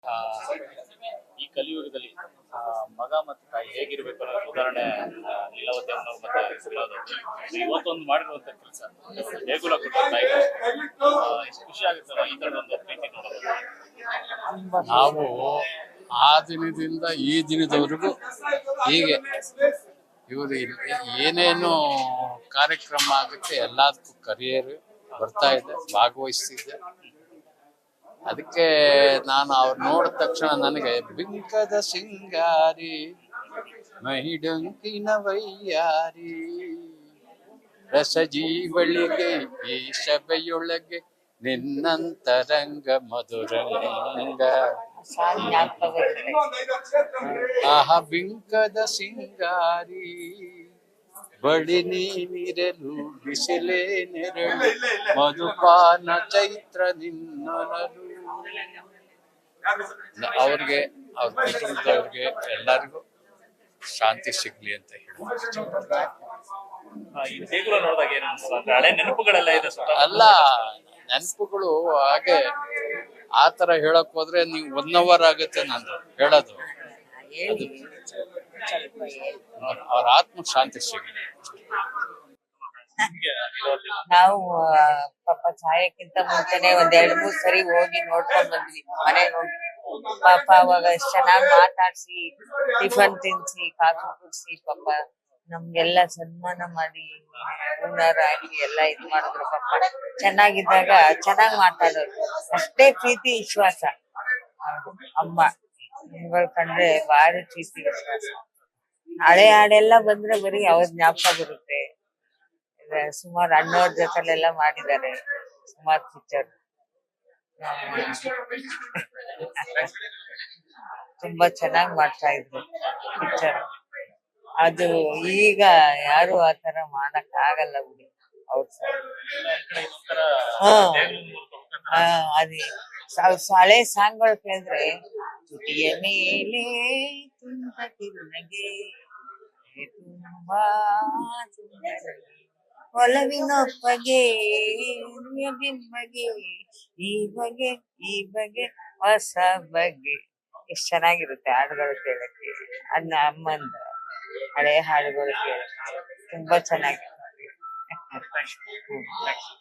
ಆ, ಈ ಕಲಿಯುಗದಲ್ಲಿ ಮಗ ಮತ್ತು ತಾಯಿ ಹೇಗಿರ್ಬೇಕು ಅನ್ನೋ ಉದಾಹರಣೆ ಲೀಲಾವತಿ ಅನ್ನೋ ಮತ್ತೆ ವಿನೋದ್ ಅವ್ರು. ಇವತ್ತೊಂದು ಮಾಡಿರುವಂತ ಕೆಲಸ ದೇಗುಲ ಕೊಟ್ಟ ತಾಯಿ ಎಷ್ಟು ಖುಷಿ ಆಗುತ್ತಲ್ಲ ಈ ತರದ ಒಂದು ಪ್ರೀತಿ ನೋಡೋದು. ನಾವು ಆ ದಿನದಿಂದ ಈ ದಿನದವರೆಗೂ ಹೀಗೆ ಇವರು ಏನೇನು ಕಾರ್ಯಕ್ರಮ ಆಗುತ್ತೆ ಎಲ್ಲದಕ್ಕೂ ಕರಿಯರು ಬರ್ತಾ ಇದೆ, ಭಾಗವಹಿಸ್ತಿದ್ದೆ. ಅದಕ್ಕೆ ನಾನು ಅವ್ರು ನೋಡಿದ ತಕ್ಷಣ ನನಗೆ ಬಿಂಕದ ಸಿಂಗಾರಿ ಮಹಿಡಂಕಿನ ವೈಯಾರಿ ರಸಜೀವಳಿಗೆ ಈ ಸಭೆಯೊಳಗೆ ನಿನ್ನಂತರಂಗ ಮಧುರಂಗ ಆಹ ಬಿಂಕದ ಸಿಂಗಾರಿ ಬಳಿ ನೀನಿರಲು ಬಿಸಿಲೇ ನೆರಳು ಮಧುಪಾನ ಚೈತ್ರ ನಿನ್ನೊಲಲು. ಅವ್ರಿಗೆ ಅವ್ರ ಕುಟುಂಬದವ್ರಿಗೆ ಎಲ್ಲರಿಗೂ ಶಾಂತಿ ಸಿಗ್ಲಿ ಅಂತ ಹೇಳಿ ಈ ದೇಗುಲ ನೋಡಿದಾಗ ಏನು ಅನ್ಸುತ್ತೆ ಅಂದ್ರೆ ಹಳೆ ನೆನಪುಗಳೆಲ್ಲ ಇದೆ ಅಲ್ಲ, ನೆನಪುಗಳು ಹಾಗೆ ಆತರ ಹೇಳಕ್ ಹೋದ್ರೆ ನೀವು 1 ಅವರ್ ಆಗುತ್ತೆ ನಂದು ಹೇಳೋದು. ಅದು ಅವ್ರ ಆತ್ಮ ಶಾಂತಿ ಸಿಗ್ಲಿ. ನಾವು ಪಾಪ ಸಾಯಕ್ಕಿಂತ ಮುಂಚೆನೆ 1-2-3 ಸರಿ ಹೋಗಿ ನೋಡ್ಕೊಂಡ್ ಬಂದ್ವಿ ಮನೆ ನೋಡಿ. ಪಾಪ ಅವಾಗ ಎಷ್ಟ್ ಚೆನ್ನಾಗ್ ಮಾತಾಡ್ಸಿ ಟಿಫನ್ ತಿನ್ಸಿ ಕಾಫಿ ಕುಡ್ಸಿ ಪಾಪ ನಮ್ಗೆಲ್ಲ ಸನ್ಮಾನ ಮಾಡಿ ಹೂನಾರ ಹಾಕಿ ಎಲ್ಲ ಇದ್ ಮಾಡಿದ್ರು. ಪಾಪ ಚೆನ್ನಾಗಿದ್ದಾಗ ಚೆನ್ನಾಗ್ ಮಾತಾಡೋರು, ಅಷ್ಟೇ ಪ್ರೀತಿ ವಿಶ್ವಾಸ. ಅಮ್ಮ ನಿಮ್ಗಳು ಕಂಡ್ರೆ ಭಾರಿ ಪ್ರೀತಿ ವಿಶ್ವಾಸ. ಹಳೆ ಹಾಡೆಲ್ಲ ಬಂದ್ರೆ ಬರೀ ಅವ್ರ ಜ್ಞಾಪಕ ಬರುತ್ತೆ. ಸುಮಾರು ಅಣ್ಣವ್ರ ಜೊತೆಲೆಲ್ಲ ಮಾಡಿದ್ದಾರೆ ಸುಮಾರು ಪಿಕ್ಚರ್. ತುಂಬಾ ಚೆನ್ನಾಗ್ ಮಾಡ್ತಾ ಇದ್ರು ಪಿಕ್ಚರ್. ಅದು ಈಗ ಯಾರು ಆತರ ಮಾಡಕ್ ಆಗಲ್ಲ ಬಿಡಿ. ಅದೇ ಹಳೆ ಸಾಂಗ್ಗಳು ಕೇಳಿದ್ರೆ ತುಟಿಯ ಮೇಲೆ ತುಂಬ ತಿರುನಗೆ ತುಂಬಾ ಒಲವಿನೊಪ್ಪಗೆ ಬಿಂಬಗೆ ಈ ಬಗೆ ಹೊಸ ಬಗೆ. ಎಷ್ಟ್ ಚೆನ್ನಾಗಿರುತ್ತೆ ಹಾಡುಗಳು ಕೇಳಕ್ಕೆ. ಅಮ್ಮಂದ ಹಳೆ ಹಾಡುಗಳು ಕೇಳಕ್ಕೆ ತುಂಬಾ ಚೆನ್ನಾಗಿರುತ್ತೆ.